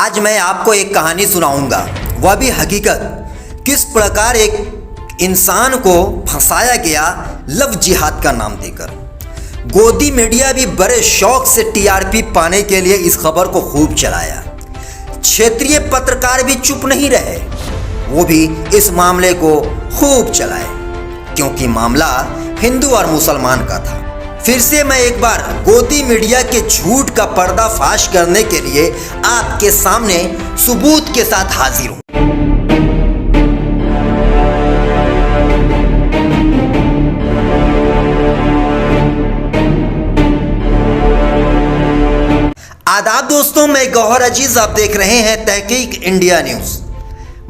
आज मैं आपको एक कहानी सुनाऊंगा, वह भी हकीकत। किस प्रकार एक इंसान को फंसाया गया लव जिहाद का नाम देकर। गोदी मीडिया भी बड़े शौक से टीआरपी पाने के लिए इस खबर को खूब चलाया। क्षेत्रीय पत्रकार भी चुप नहीं रहे, वो भी इस मामले को खूब चलाए, क्योंकि मामला हिंदू और मुसलमान का था। फिर से मैं एक बार गोदी मीडिया के झूठ का पर्दाफाश करने के लिए आपके सामने सबूत के साथ हाजिर हूं। आदाब दोस्तों, मैं गौहर अजीज, आप देख रहे हैं तहकीक इंडिया न्यूज।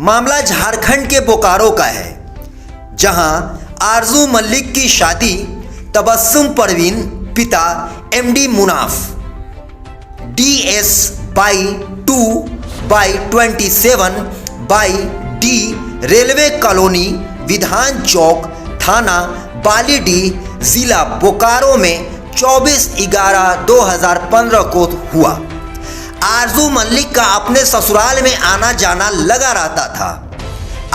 मामला झारखंड के बोकारो का है, जहां आरजू मलिक की शादी तबस्सुम परवीन पिता MD Munaf DS/2/27/D railway colony विधान चौक थाना बालीडीह जिला बोकारो में 24/11/2015 को हुआ। आरजू मलिक का अपने ससुराल में आना जाना लगा रहता था।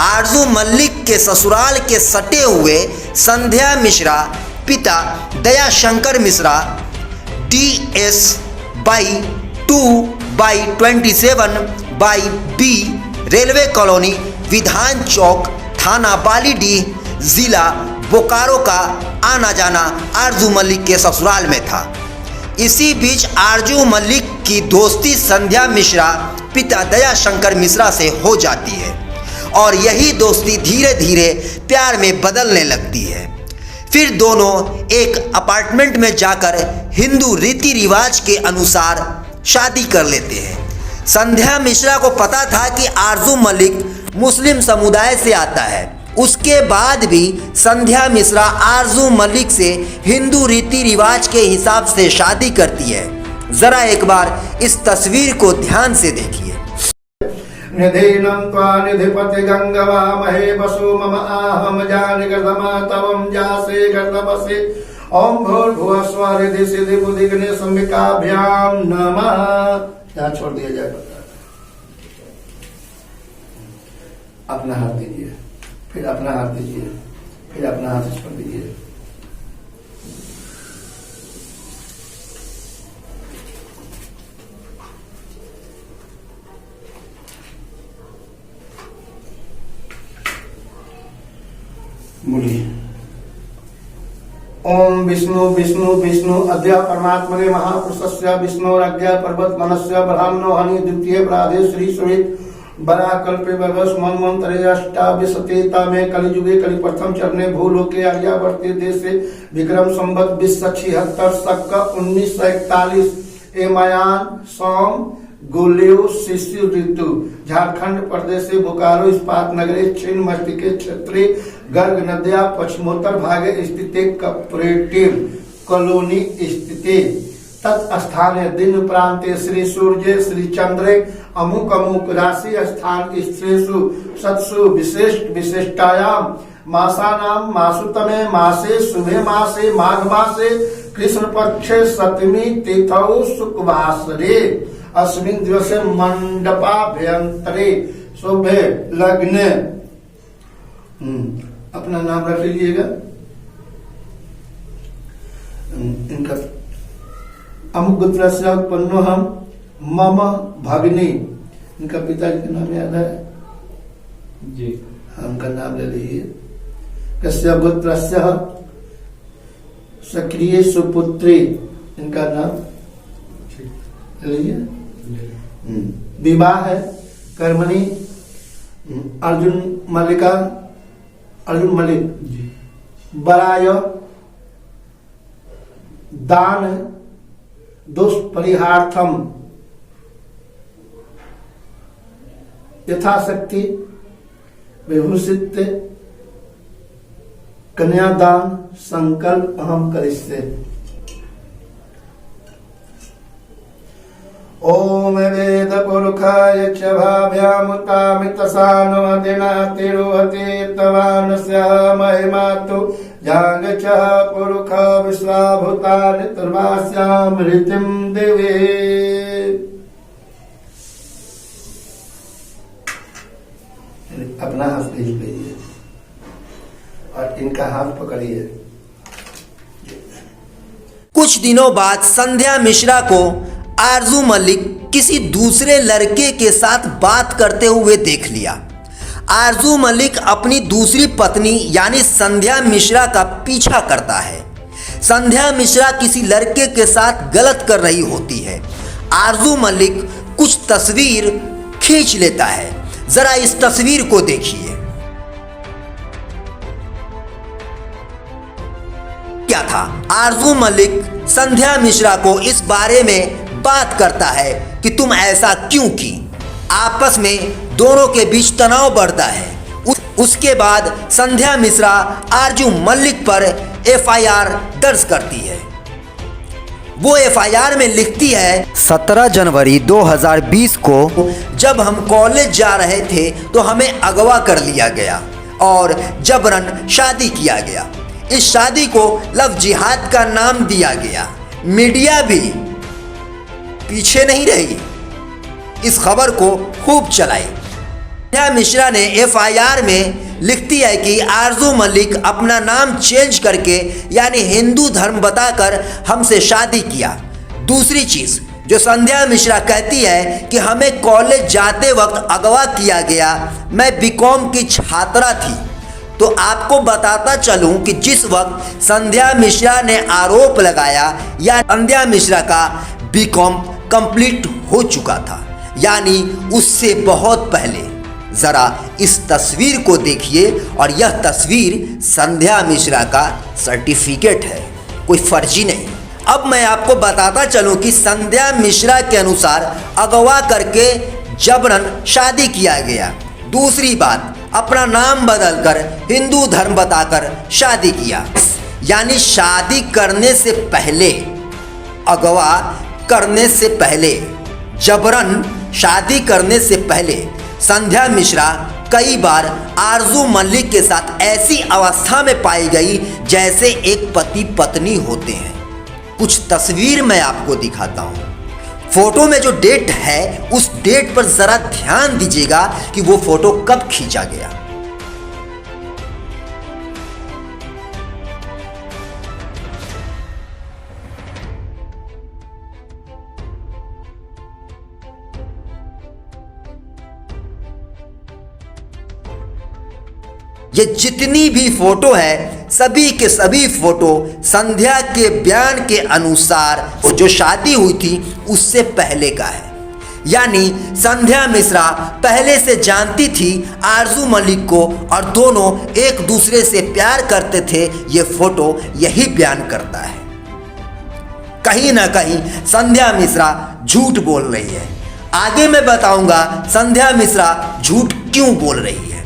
आरजू मलिक के ससुराल के सटे हुए संध्या मिश्रा पिता Dayashankar Mishra DS/2/27/B railway colony विधान चौक थाना बालीडीह जिला बोकारो का आना जाना आरजू मलिक के ससुराल में था। इसी बीच आरजू मलिक की दोस्ती संध्या मिश्रा पिता दयाशंकर मिश्रा से हो जाती है और यही दोस्ती धीरे धीरे प्यार में बदलने लगती है। फिर दोनों एक अपार्टमेंट में जाकर हिंदू रीति रिवाज के अनुसार शादी कर लेते हैं। संध्या मिश्रा को पता था कि आरजू मलिक मुस्लिम समुदाय से आता है। उसके बाद भी संध्या मिश्रा आरजू मलिक से हिंदू रीति रिवाज के हिसाब से शादी करती है। जरा एक बार इस तस्वीर को ध्यान से देखिए। निधीनं त्वा निधिपति गंगवा महे वसु मम आहम जान गर्दमा तवम जासे गर्दमसे ओम भूर्भुवः स्वः रिधि सिद्धि बुद्धि गणे संविकाभ्याम नमः। यहाँ छोड़ दिया जाएगा। अपना हाथ दीजिए, फिर अपना हाथ दीजिए, फिर अपना हाथ इस पर दीजिए। बोलिए। ओम विष्णु विष्णु विष्णु अद्य परमात्मने महापुरुषस्य विष्णोरज्ञ पर्वत मनस्य ब्रह्मणो हनि द्वितीय प्राधे श्री सुरित बरा कल्पे वर्ष मनमंत्रे अष्टाविशते तामे कलिजुगे कलि प्रथम चरणे भूलोके आर्यावर्ते देशे विक्रम संवत 2076 शक 1941 एमायान सोम गोलेव शिशु ऋतु झारखंड प्रदेश बोकारो इस्पात नगरे छिन्न मस्तिके क्षेत्रे गर्ग नद्या पश्चिमोत्तर भागे स्थित कॉपरेटिव कॉलोनी स्थित तत्स्थाने दिन प्रांते श्री सूर्य श्री चंद्रे अमुक अमुक राशि स्थान स्त्रीषु सत्सु विशिष्ट विशिष्टायाम मासानाम मासुतमे मासे शुभे मासे माघ मासे कृष्ण पक्षे सप्तमी तिथौ शुक्लवासरे अस्मिन् दिवसे मंडपाभ्यंतरे शुभे लग्न। अपना नाम रख लीजिएगा। इनका अमुक गोत्रस्य उत्पन्नो हम मम भगिनी। इनका पिताजी का नाम याद है जी? उनका नाम ले लीजिए। कस्य गोत्रस्य सक्रिय सुपुत्री। इनका नाम ले लीजिए। विवाह है कर्मणी अर्जुन मलिका अर्जुन मलिक बराय दान दुष्परिहार्थम यथाशक्ति विभूषित कन्यादान संकल्प अहम करिष्ये। ओम वेद पुरुषाय च भाभ्यामुतामितसानुमतिना तिरुहते तवानस्य महिमातु जांग च पुरुष विश्वाभूतानि तुर्वास्यामृतिं देवे। अपना हाथ भेज लीजिए और इनका हाथ पकड़िए। कुछ दिनों बाद संध्या मिश्रा को आरजू मलिक किसी दूसरे लड़के के साथ बात करते हुए देख लिया। आरजू मलिक अपनी दूसरी पत्नी यानी संध्या मिश्रा का पीछा करता है। संध्या मिश्रा किसी लड़के के साथ गलत कर रही होती है। आरजू मलिक कुछ तस्वीर खींच लेता है। जरा इस तस्वीर को देखिए। क्या था? आरजू मलिक संध्या मिश्रा को इस बारे में बात करता है कि तुम ऐसा क्यों की। आपस में दोनों के बीच तनाव बढ़ता है। उसके बाद संध्या मिश्रा आरजू मलिक पर एफआईआर दर्ज करती है। वो एफआईआर में लिखती है 17 जनवरी 2020 को जब हम कॉलेज जा रहे थे तो हमें अगवा कर लिया गया और जबरन शादी किया गया। इस शादी को लव जिहाद का नाम दिया गया। मीडिया भी पीछे नहीं रही, इस खबर को खूब चलाई। संध्या मिश्रा ने एफआईआर में लिखती है कि आरजू मलिक अपना नाम चेंज करके यानी हिंदू धर्म बताकर हमसे शादी किया। दूसरी चीज़ जो संध्या मिश्रा कहती है कि हमें कॉलेज जाते वक्त अगवा किया गया। मैं बीकॉम की छात्रा थी। तो आपको बताता चलूं कि जिस वक्त संध्या मिश्रा ने आरोप लगाया या संध्या मिश्रा का बीकॉम कंप्लीट हो चुका था, यानी उससे बहुत पहले। ज़रा इस तस्वीर को देखिए और यह तस्वीर संध्या मिश्रा का सर्टिफिकेट है, कोई फर्जी नहीं। अब मैं आपको बताता चलूं कि संध्या मिश्रा के अनुसार अगवा करके जबरन शादी किया गया। दूसरी बात, अपना नाम बदलकर हिंदू धर्म बताकर शादी किया, यानी शादी करने से पहले, अगवा करने से पहले, जबरन शादी करने से पहले संध्या मिश्रा कई बार आरजू मलिक के साथ ऐसी अवस्था में पाई गई जैसे एक पति पत्नी होते हैं। कुछ तस्वीर मैं आपको दिखाता हूँ। फोटो में जो डेट है उस डेट पर जरा ध्यान दीजिएगा कि वो फोटो कब खींचा गया। ये जितनी भी फोटो है सभी के सभी फोटो संध्या के बयान के अनुसार जो शादी हुई थी उससे पहले का है। यानी संध्या मिश्रा पहले से जानती थी आरजू मलिक को और दोनों एक दूसरे से प्यार करते थे। ये फोटो यही बयान करता है। कहीं ना कहीं संध्या मिश्रा झूठ बोल रही है। आगे मैं बताऊंगा संध्या मिश्रा झूठ क्यों बोल रही है।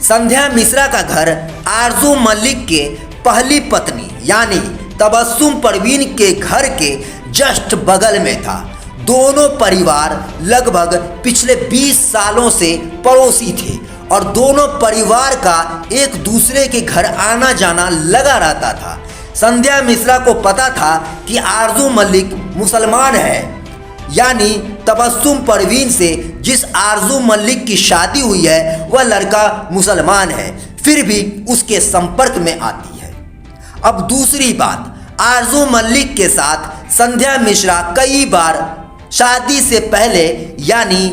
संध्या मिश्रा का घर आरजू मलिक के पहली पत्नी यानी तबस्सुम परवीन के घर के जस्ट बगल में था। दोनों परिवार लगभग पिछले 20 सालों से पड़ोसी थे और दोनों परिवार का एक दूसरे के घर आना जाना लगा रहता था। संध्या मिश्रा को पता था कि आरजू मलिक मुसलमान है, यानी तबस्सुम परवीन से जिस आरजू मलिक की शादी हुई है वह लड़का मुसलमान है, फिर भी उसके संपर्क में आती है। अब दूसरी बात, आरजू मलिक के साथ संध्या मिश्रा कई बार शादी से पहले यानी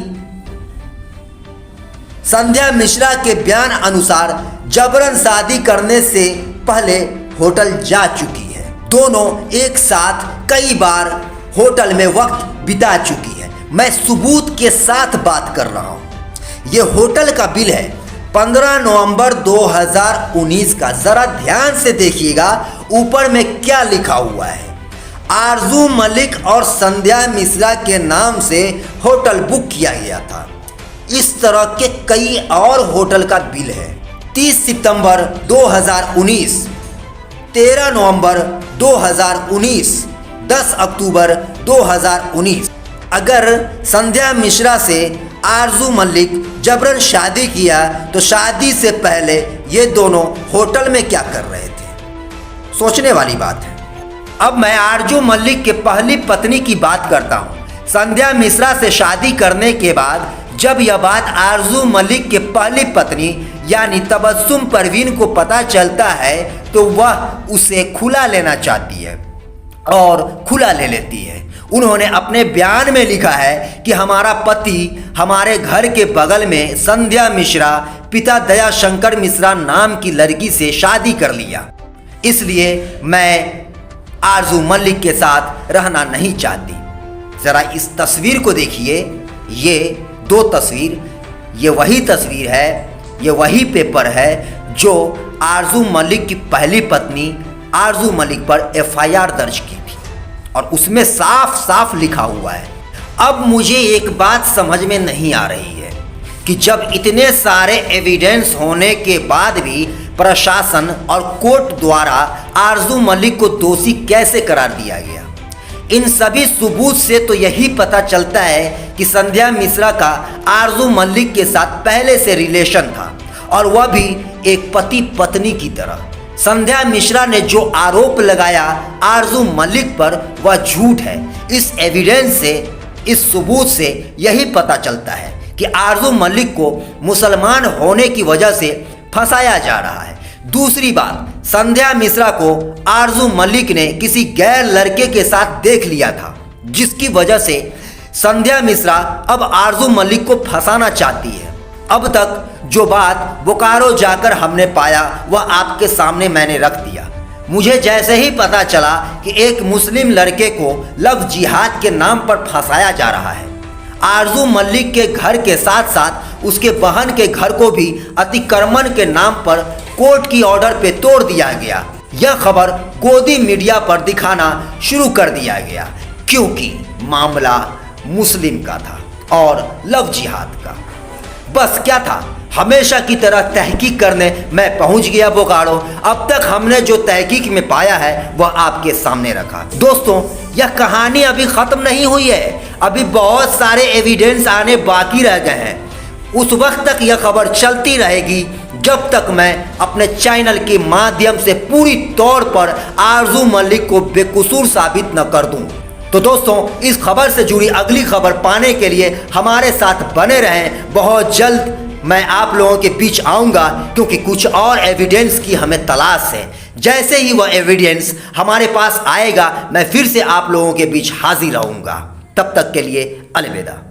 संध्या मिश्रा के बयान अनुसार जबरन शादी करने से पहले होटल जा चुकी है। दोनों एक साथ कई बार होटल में वक्त बिता चुकी है। मैं सबूत के साथ बात कर रहा हूं। यह होटल का बिल है 15 नवंबर 2019 का। जरा ध्यान से देखिएगा ऊपर में क्या लिखा हुआ है। आरजू मलिक और संध्या मिश्रा के नाम से होटल बुक किया गया था। इस तरह के कई और होटल का बिल है। 30 सितंबर 2019, 13 नवंबर 2019, 10 अक्टूबर 2019। अगर संध्या मिश्रा से आरजू मलिक जबरन शादी किया तो शादी से पहले ये दोनों होटल में क्या कर रहे थे? सोचने वाली बात है। अब मैं आरजू मलिक के पहली पत्नी की बात करता हूँ। संध्या मिश्रा से शादी करने के बाद जब यह बात आरजू मलिक के पहली पत्नी यानी तबस्सुम परवीन को पता चलता है तो वह उसे खुला लेना चाहती है और खुला ले लेती है। उन्होंने अपने बयान में लिखा है कि हमारा पति हमारे घर के बगल में संध्या मिश्रा पिता दया शंकर मिश्रा नाम की लड़की से शादी कर लिया, इसलिए मैं आरजू मलिक के साथ रहना नहीं चाहती। ज़रा इस तस्वीर को देखिए, ये दो तस्वीर, ये वही तस्वीर है, ये वही पेपर है जो आरजू मलिक की पहली पत्नी आरजू मलिक पर एफआईआर दर्ज की थी और उसमें साफ साफ लिखा हुआ है। अब मुझे एक बात समझ में नहीं आ रही है कि जब इतने सारे एविडेंस होने के बाद भी प्रशासन और कोर्ट द्वारा आरजू मलिक को दोषी कैसे करार दिया गया। इन सभी सबूत से तो यही पता चलता है कि संध्या मिश्रा का आरजू मलिक के साथ पहले से रिलेशन था और वह भी एक पति पत्नी की तरह। संध्या मिश्रा ने जो आरोप लगाया आरजू मलिक पर वह झूठ है। इस एविडेंस से, इस सबूत से यही पता चलता है कि आरजू मलिक को मुसलमान होने की वजह से फंसाया जा रहा है। दूसरी बात, संध्या मिश्रा को आरजू मलिक ने किसी गैर लड़के के साथ देख लिया था, जिसकी वजह से संध्या मिश्रा अब आरजू मलिक को फंसाना चाहती है। अब तक जो बात बोकारो जाकर हमने पाया वह आपके सामने मैंने रख दिया। मुझे जैसे ही पता चला कि एक मुस्लिम लड़के को लव जिहाद के नाम पर फंसाया जा रहा है, आरजू मलिक के घर के साथ साथ उसके बहन के घर को भी अतिक्रमण के नाम पर कोर्ट की ऑर्डर पे तोड़ दिया गया, यह खबर गोदी मीडिया पर दिखाना शुरू कर दिया गया, क्योंकि मामला मुस्लिम का था और लव जिहाद का। बस क्या था, हमेशा की तरह तहकीक करने मैं पहुंच गया बोकारो। अब तक हमने जो तहकीक में पाया है वह आपके सामने रखा। दोस्तों, यह कहानी अभी ख़त्म नहीं हुई है, अभी बहुत सारे एविडेंस आने बाकी रह गए हैं। उस वक्त तक यह खबर चलती रहेगी जब तक मैं अपने चैनल के माध्यम से पूरी तौर पर आरजू मलिक को बेकसूर साबित न कर दूं। तो दोस्तों, इस खबर से जुड़ी अगली खबर पाने के लिए हमारे साथ बने रहें। बहुत जल्द मैं आप लोगों के बीच आऊँगा, क्योंकि कुछ और एविडेंस की हमें तलाश है। जैसे ही वह एविडेंस हमारे पास आएगा मैं फिर से आप लोगों के बीच हाजिर रहूँगा। तब तक के लिए अलविदा।